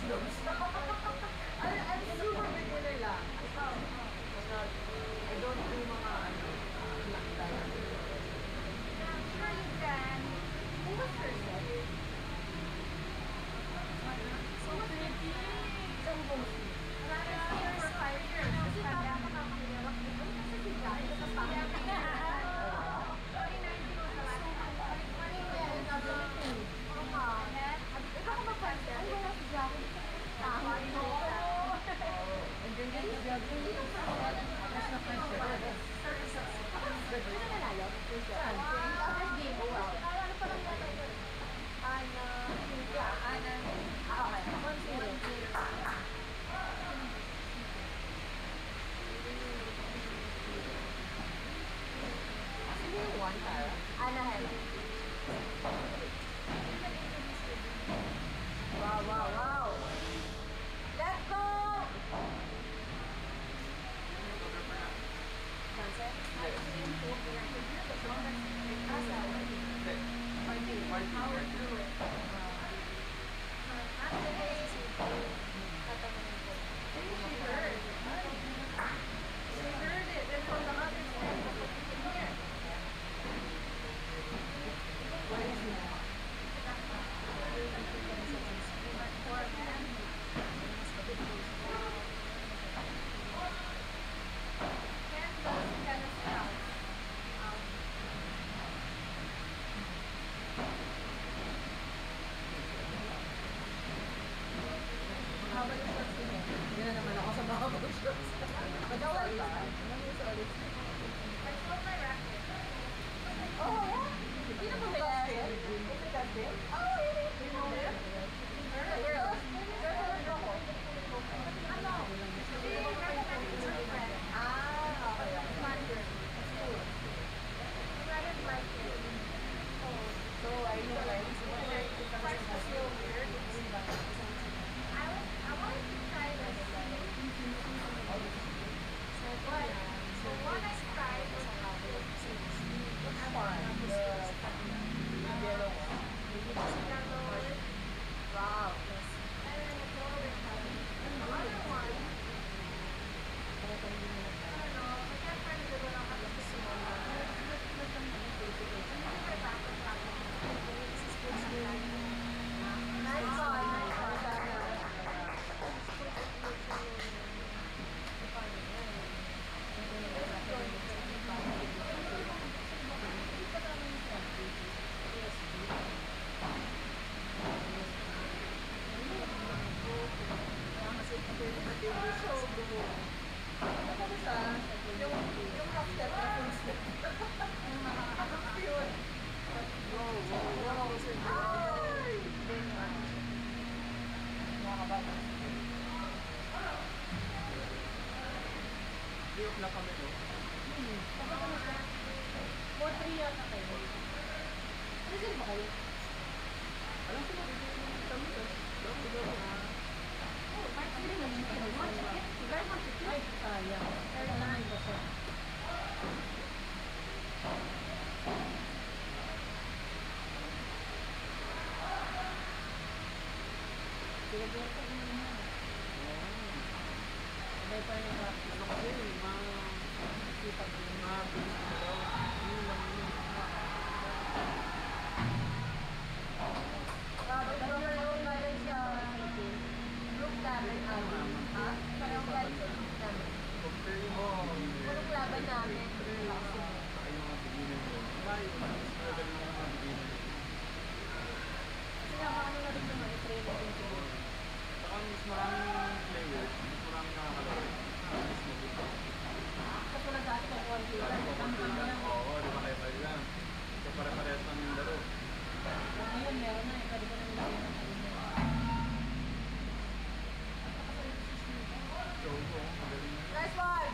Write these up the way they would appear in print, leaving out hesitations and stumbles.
slopes. I'm super beginner lang. I don't do mga lakdan. I'm sure you can. Who was her set? So pretty. Isang bossy. Marami years for 5 years. Kasi parang makakahirap dito. Kasi bigla ito sa pangyayaman. 2019 was the last time. 2019. Ikaw ka mag-concert? Ay, wala si Jackie. And then yun is jogging. Hindi lang sa that's not my shirt. Ano na nanalo? Saan? First game. Ano pa lang natin? Ana. Okay. 1-0. Sino yung one, Tara? Ana Helen. Wow. Let's go! Sunset? How would you do it? She heard. She heard it. And from the other side, you can hear. What is it? Mahaba yung shorts ko niya. Hindi na naman ako sa mahaba yung shorts. Magawal ba? I sold my racket. Oh, yeah? Hindi na ba may basket? Is it that big? Oh, really? You know it? Girls? Girls ako. Ano? She recommended her friend. Okay. Commander. Rather like it. So, are you ready? Price was so weird. I wanted to try this. So one I tried was Which one? The yellow one? yellow. Wow. And then the golden color. And the other one, I don't know, I can't find the one on the small one. Nice one, nice one. Yung half step na full step. Cute. Wow. Ay! Nakakabata. Di-off lang kami, no? For 3 yata kayo. Reserve ba kayo? Alam ko na, kami, Oh, March 3 na siya. Very much. Ay, sayang. Pero naman ba siya? Sige, ko na. Sabay pa rin ako. Ano kasi, Sipag din. bilis na daw. Yun lang yun. Grabe, parang galing sa group namin. Ha? Parang galing sa group namin. Compare mo. Puro laban namin. Saka yung mga beginner mo. Mas magaling yung mga beginner. Kasi ano na rin naman, i-train natin siguro. Saka mas maraming players, mas maraming nakakalaro. Mas mabuti. Kasi wala dati kung konti lang. Oo, di ba kayo lang. So pare-parehas lang yung laro. Ngayon meron na, pwede ko na nilagay ng kanina. So, magaling na. Nice one!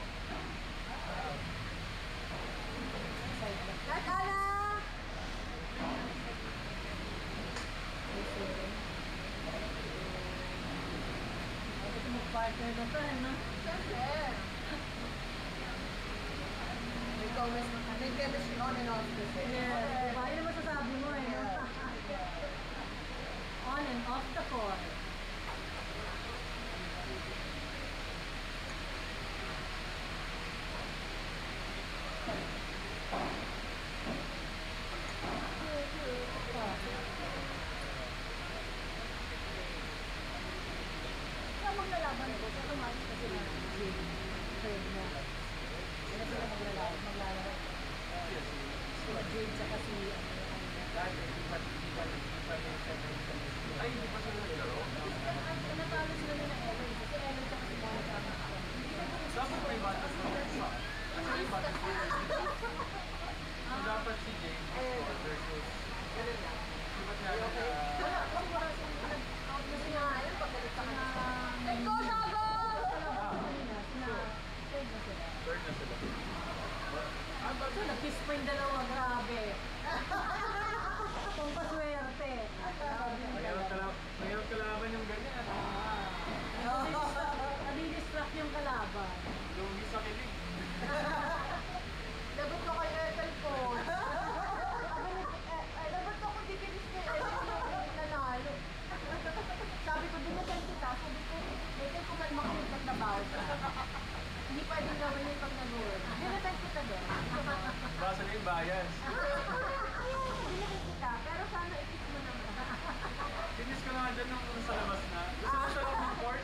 Nice, Ana! Ito mag-partner na to, ano? Siyempre! May chemistry on and off kasi. Yes, diba? Yun ang masasabi mo eh. No? On and off the court. yung lalaban ko, sa tumakas kasi na si Fred na. Sila sila maglalaro. Yes. Sila Jade tsaka si Dati, hindi pa yung 7. Ay, hindi pa sila naglaro? natalo sila nila Ellen. Kasi Ellen tsaka si Monica ang nakakon. Dapat may batas na isa. Kasi may batas na So, dapat si Jane versus... Di ba siya Wala, kasi wala silang out na sila. Ayun, pagkalit sa kanya. Let's go, Shago! Sina Fred na sila. third na sila? So, nag-kiss-spring dalawa, grabe. Pampaswerte. Mayroon kalaban yung ganyan. Nadi-distract yung kalaban. Lugi sa kilig. Lagot ko kay Ethel po. Lagot ako dikinis kay Ethel nanalo. Sabi ko, dinatan kita. Sabi ko, Ethel, kumalma ka yung pagtabaw ka. Hindi pwedeng gawin yung pag nag-work. Dinatan kita doon. Basa na yung bias. Dinatan kita, pero sana ikis mo naman. Tinis ko na nga dyan nung sa labas na. Gusto mo sa loob ng court?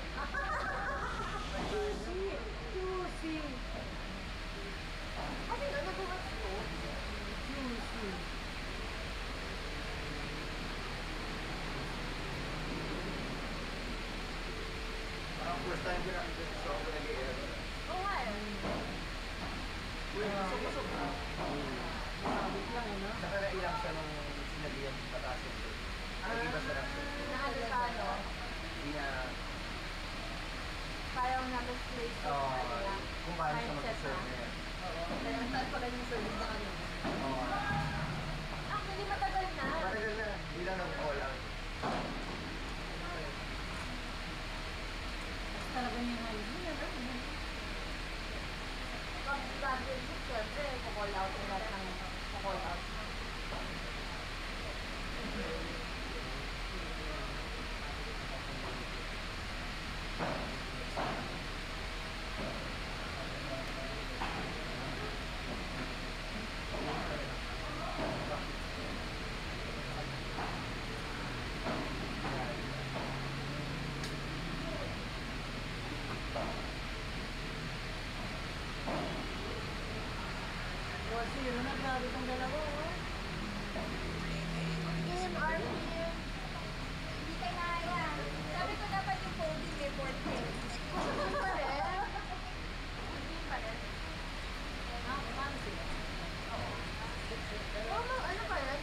Juicy! Juicy! Kasi nga, nag-work ko. Juicy. Parang first time ko na dito sa ako nag-i-air. Oo nga eh. Uy, busog-busog na. Sabit lang eh, no? Saka nailang siya nung sinabihan sa patasin. Nag-iba siya lang siya. Naano sa ano? Hindi na, Parang na-misplace yung ano lang. kung paano siya Mindset mag-serve na. niya. Kaya saan pala yung service sa kanila? Oo. Actually, matagal na. Matagal na, hindi lang nag-call out. Talaga niya nga yun. Pag graduate, siyempre, kukall out yung lahat ng kukall out. Kasi yun na, grabe itong dalawa, oh. Team, our team. Hindi kayo naya. Sabi ko dapat yung folding report kayo. Hindi pa rin. Hindi pa rin. Paano sila? Oo, ano pa yan?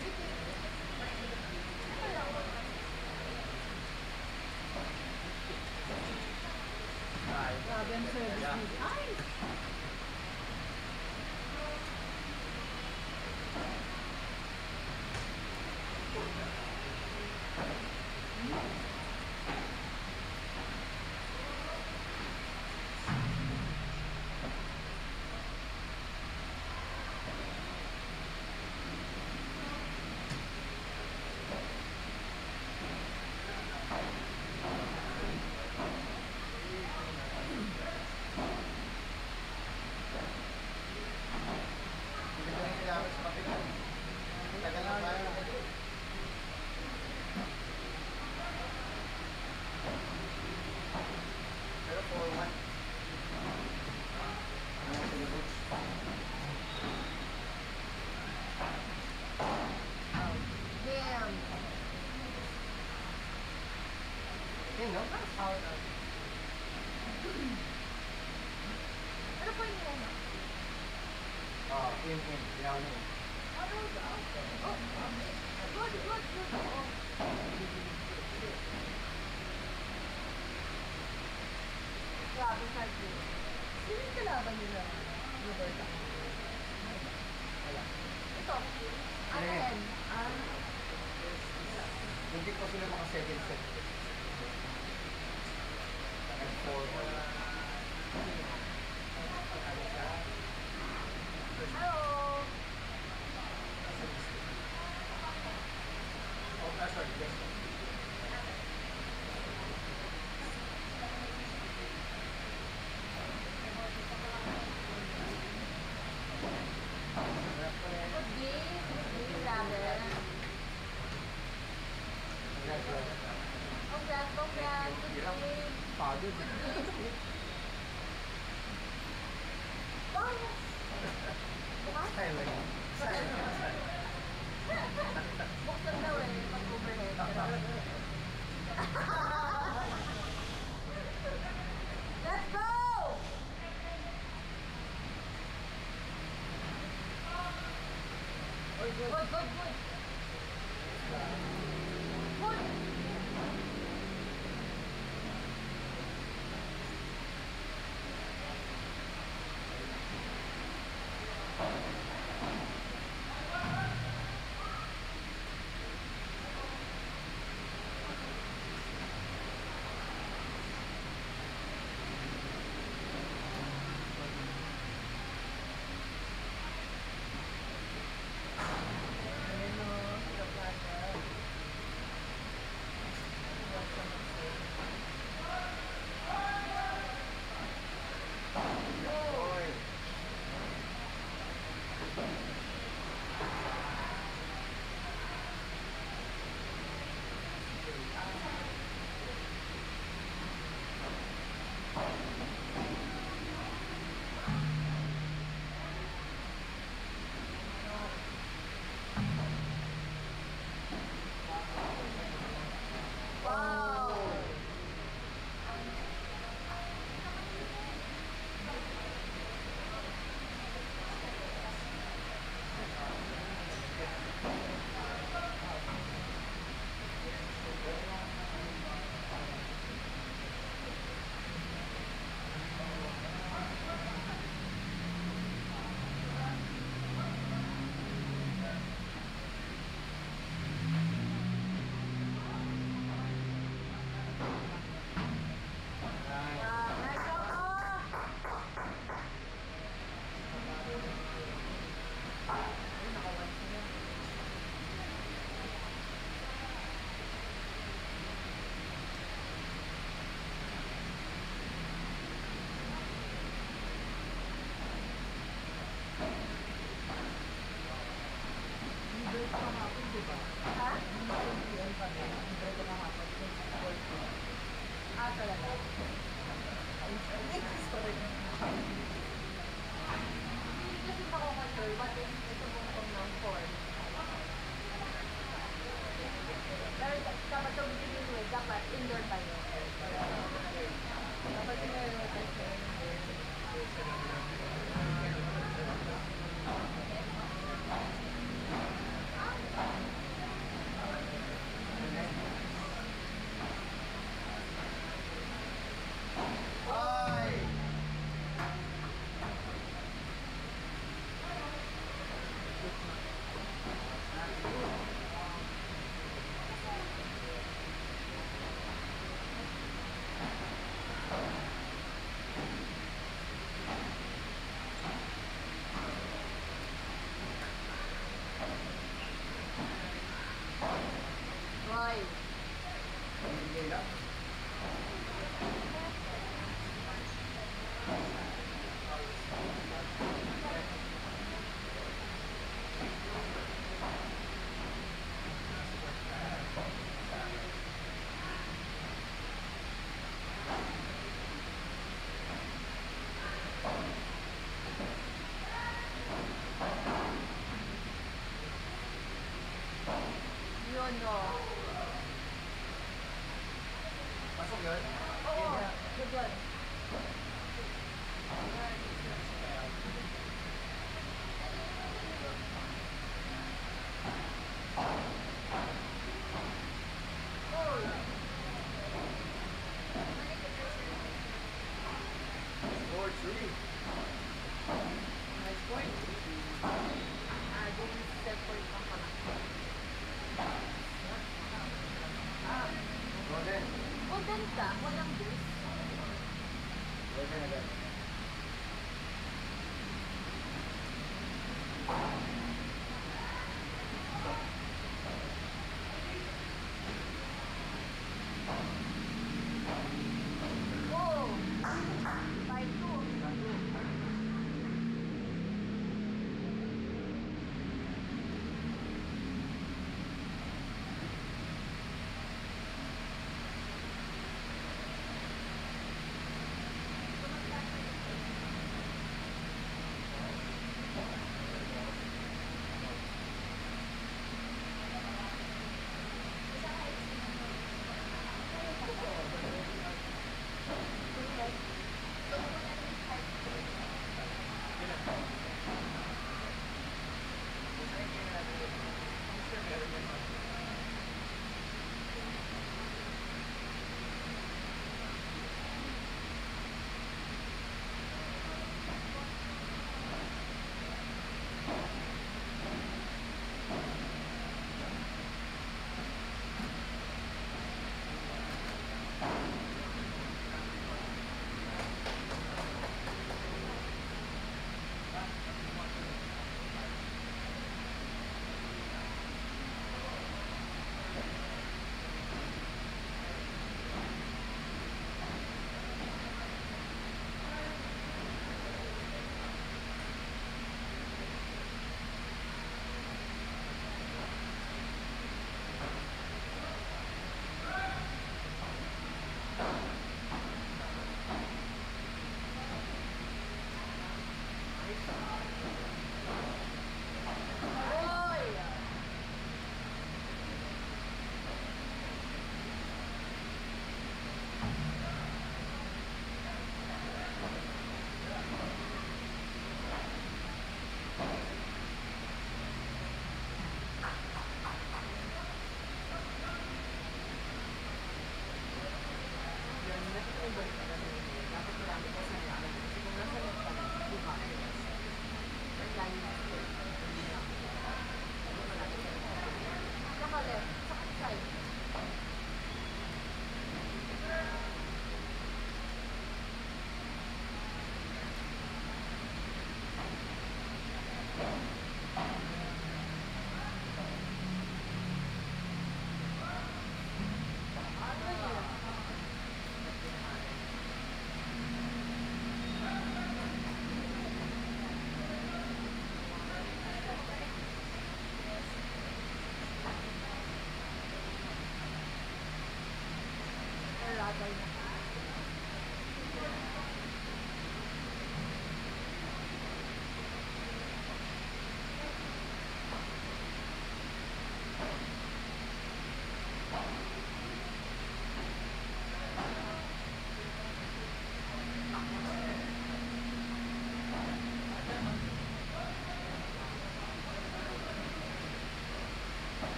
Ay, Grabe ang service Yeah. nila. Ay! hindi ko rin kailangan sa kapitan. Tagal na tayo. Pero 4-1. Ano sila coach? Damn! Yun, no? Out. Ano po yung ano? Oo, in. Kaya ano yun. Ano ba? Oh, good, good, good. Oh. Grabe sa akin. Sino yung kalaban nila? Roberta. Wala. Ito. Aten. Hindi ko sila mga second set. And 4-1. Hello. Oh, sorry. Yes. Good game. Good game. Congratulations. Congrats. Good game. pagod. Silent. Buksan daw eh, pag overhead. Let's go! Good, good, good. Good.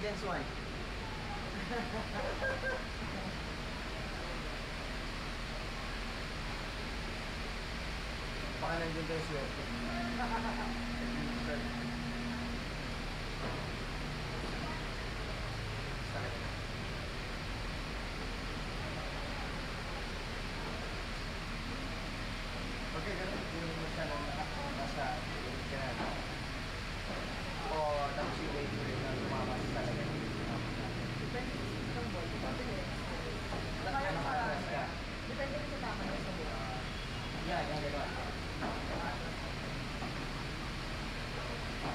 Evidence 1. Baka nandun tayo swerte. Sakit. Okay, ganun. Hindi mo siya nasa ganun. O tapos yung way rin na lumamas talaga. Depende sa ng ball. Depende. Ano ka, atras ka. Depende rin sa tama ng sabon. Yan, yan, gano'n.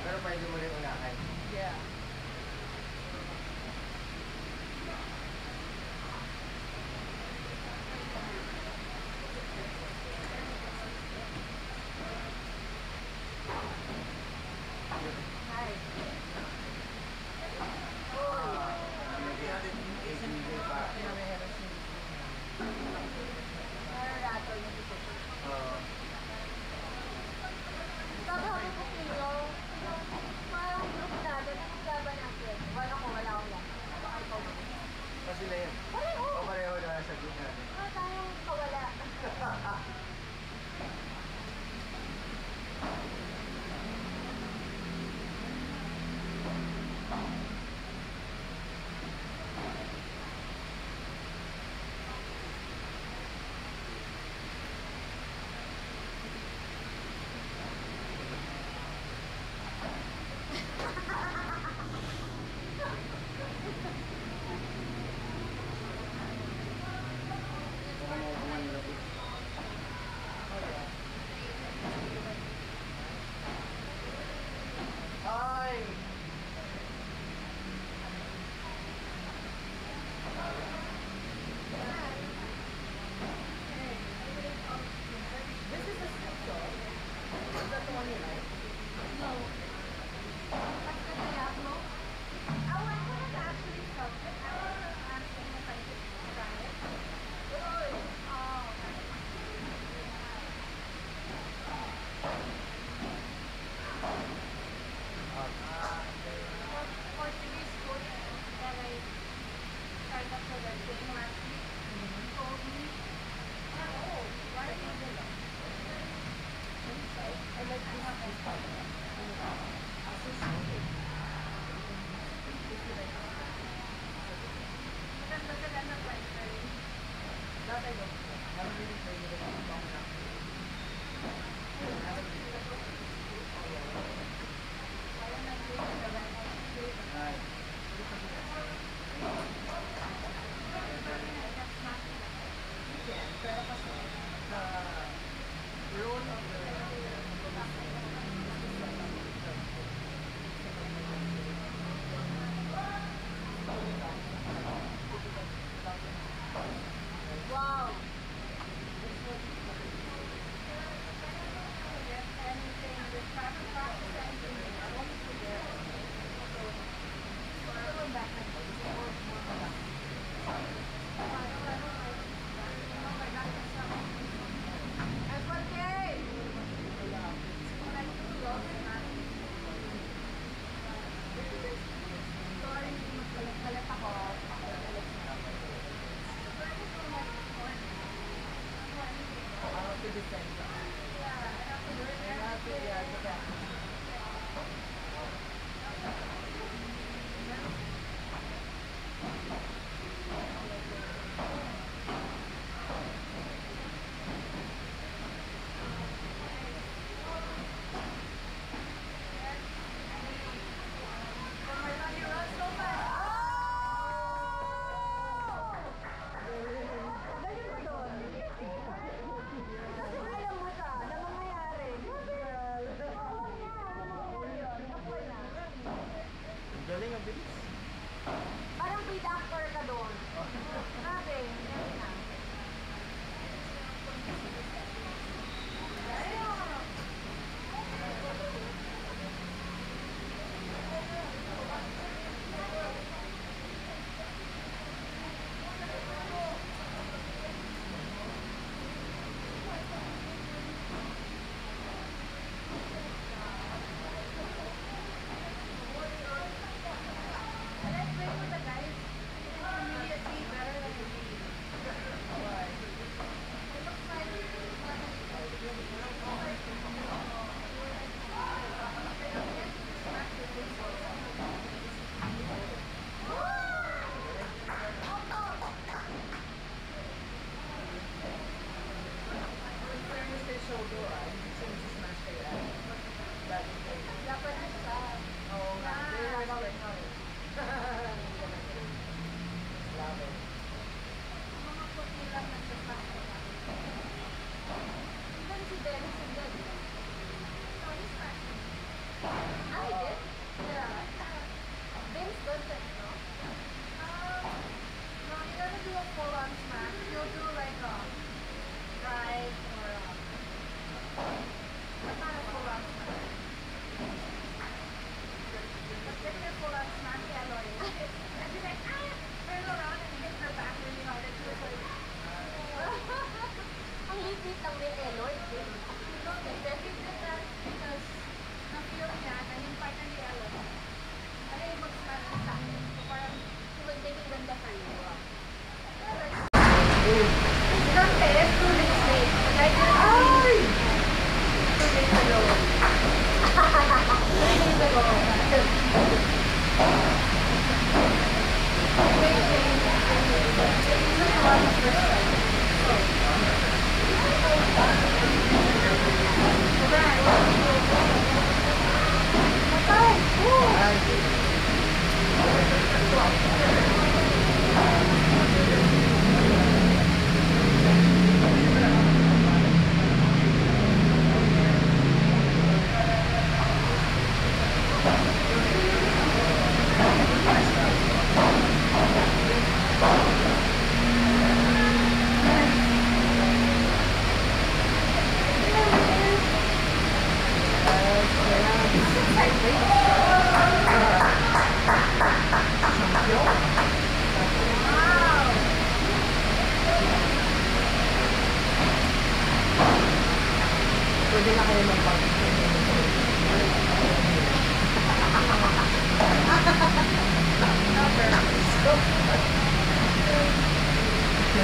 Pero pwede mo rin unahin. Yeah. Hi. Kaibigan pa. Nararatol yung dito. Oo. Sabi ko po kayo, parang group natin, ang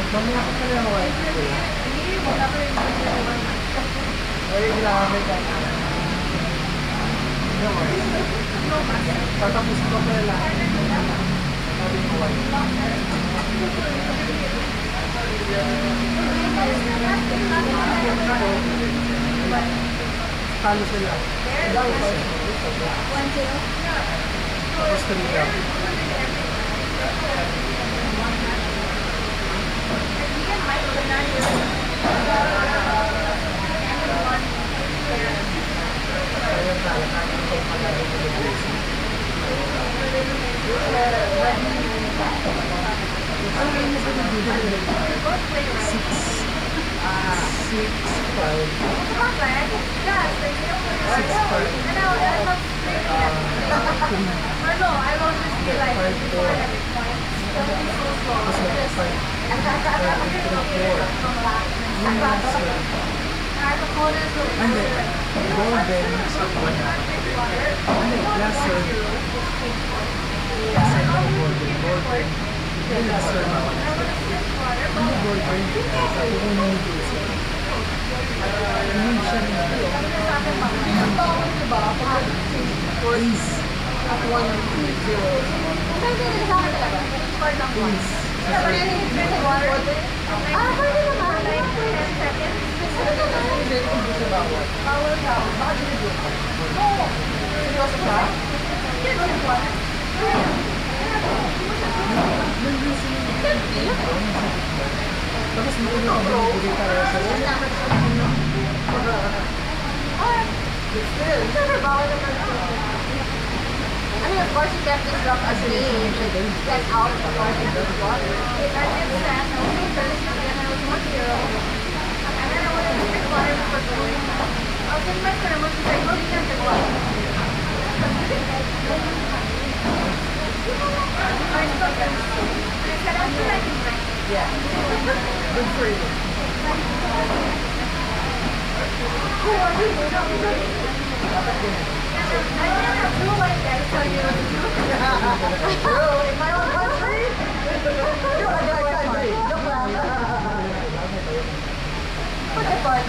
Mamaya ko pala ako ay kuya. Hindi, wala ko rin naman. Ay, ginamit ka. No worries. Tatapos ko pala lang. Sabi ko ay. Talo sila. Tapos kanina. Ayan na, nakakita ko pala rin ng blessing. Ano yung nasa nag-video? 'Tapos mauna ko bibigay tayo sa I mean, of course, you kept this rock as me. Get out of the water. Yeah. Good for you. Bro, in my own country? You're a different country. Joke lang. What the part?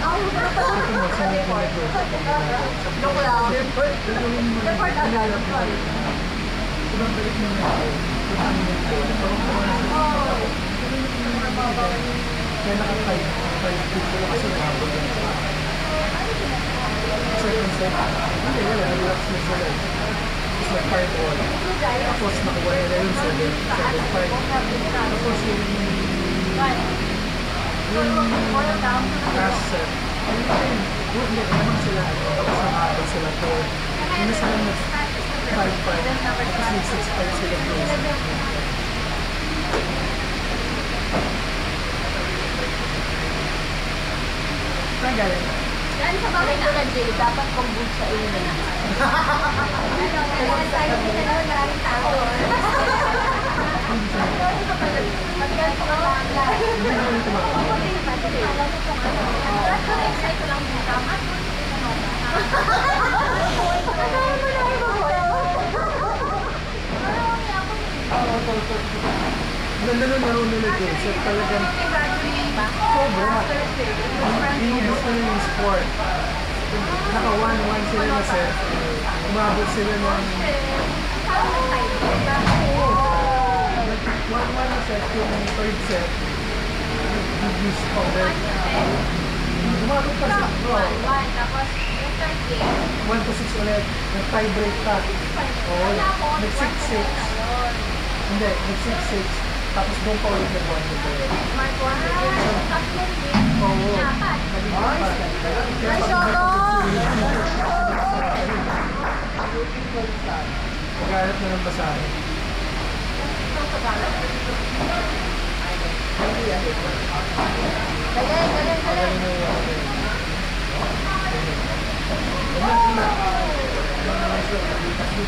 Joke lang. The part agad. Kaya naka-5 picture kasi nakabot yun. Second set. Hindi, wala. Relax na sila. Tapos nag-part 1. Tapos nakuha nila yung 7 part. Tapos yung last set. Hindi, naman sila. Tapos nakabot sila 4. Yung sila nag-5 part. Tapos nag-6 part sila close. Saan galing? Yan sa bagay ko na, Jay, dapat kombucha yun na. Kaya tayo din na maraming tao. Mag-yan ko lang lang. Excited lang mo tama. Ganda nung laro nila Joseph, talagang sobra. Inubos na yung sport. Naka 1-1 sila na set. Umabot sila ng 1-1 na set, yung third set. Reduce pa ulit. Umabot pa sa 1-6 ulit. Nag-tie-break pa. Nag-6-6. Hindi, nag-6-6. Tapos doon pa ulit nag-1 to 2. Oo. Ay, Shoto! Maghanap na ng basahin.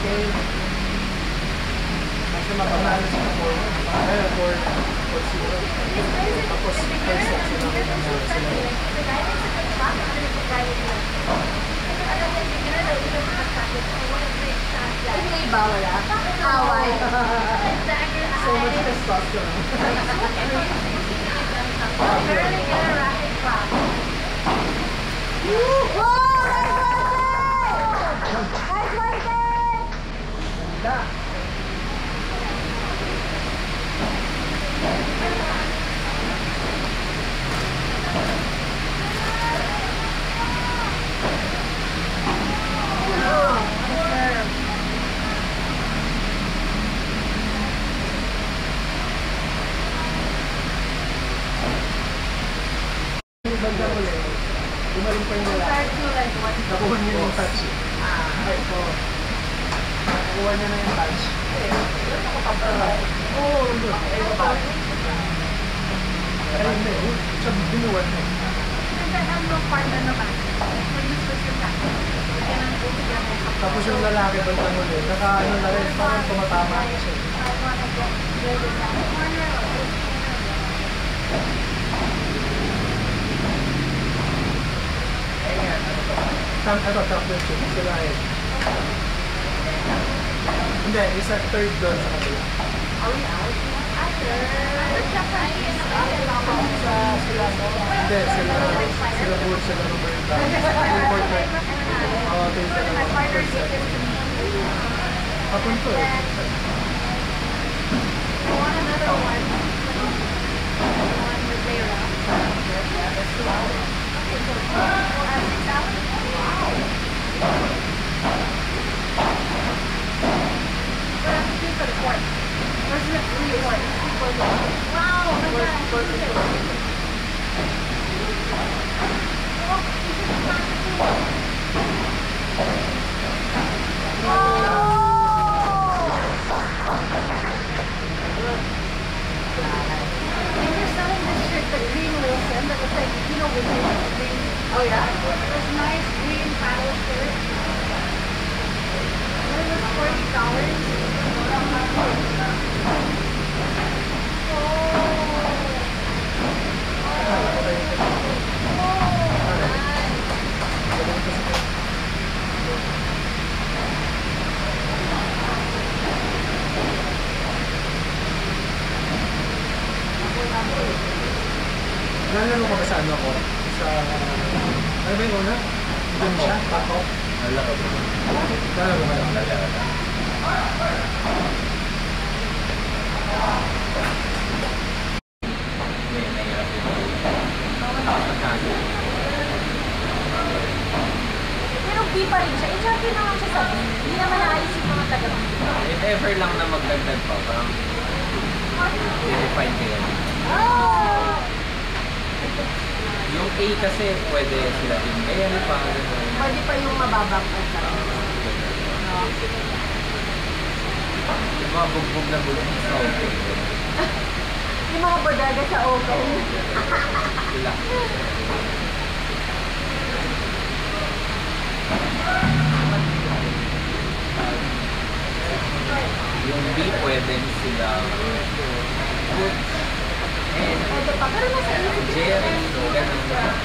Galing. Kasi mapanalo sa 4. Ayun, 4-0. Tapos, first set sila nanalo sila. Hindi ba wala? Away. So much testosterone. Barely get a racket clap. Nice working! Ganda. Yung banda ko lang, gumaling pa yung lalaki. Compared to like what? Nakuha niya yung touch. Ay, so, nakuha niya na yung touch. Oo, good. Ay, hindi. Siya binuwan niya. Kasi ano part na naman? Mag-gusto siya ka. Kaya nang bumigyan mo. Tapos yung lalaki bandang uli, naka-ano na rin, parang tumatama na siya. I wanna get rid of that corner or this corner. Ito, championship, sila eh. Hindi, isa third doon sa kanila. Are we out? After Japanese, Hindi, sila board, sila number 9. Important. Oo, ito yung my partner gave it to me. Hapon to eh. I want another one. One with Vera. Okay, so 6 hours. Wow. But I'm paying for the court. Where's the free one? Wow, oh my God. They were selling this shirt, the green Wilson, that was like, you know, with the green. Oh yeah? This nice green paddle shirt. It was Nalaro ko ba sa ano ko? Sa... Ano ba yung una? Doon siya? Pato? Nalaro ko. Nalaro ka lang? Nalaro. Hindi, nahirap yun. Pero B pa rin siya. I-champion naman siya sa B. Hindi naman naayos yung mga taga-B. If ever lang na magdagdag pa, parang i-refine kayo. Oh! Yung A kasi pwede sila din. Kaya ano pa, Pwede pa yung mababang at yung mga bugbog na bugbog sa open. yung mga bodaga sa open. Sila. Yung B pwede sila good and Pwede pa. Pero nasa isip ko. Jerry, ganun ba?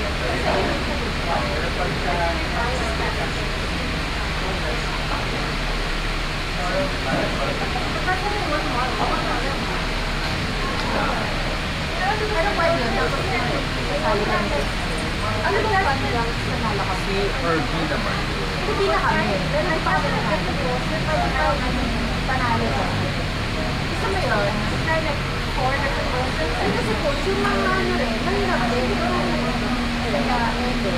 Pero pwede yun. Tapos kasali ka nito. Ano ba yung lang sa nalakas? C or B naman. Hindi na kami. Pero may pa kami na pwede pa panalo ko. Gusto mo yun? Try like 4 different versions. Ay kasi po, yung mga ano rin, mahirap din. Kaya, hindi.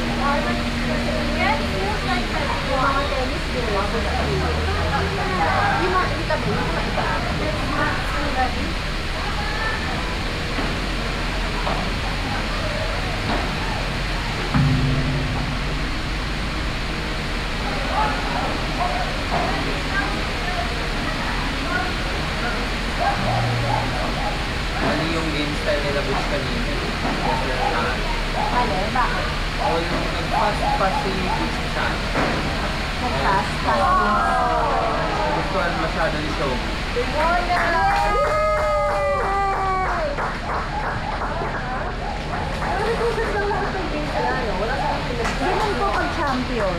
Yes, feels like that. Yung mga tennis din. Yung mga kita ba? Yung mga iba. Yung mga ready. Ano yung game style nila Butch kanina? Ano? Bakit? O yung nag-pass si Butch siya. Nag-pass. Gustuhan masyado ni Shogi. Ganun po pag-champion.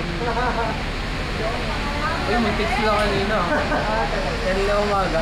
Uy, may text sila kanina. Kanina umaga.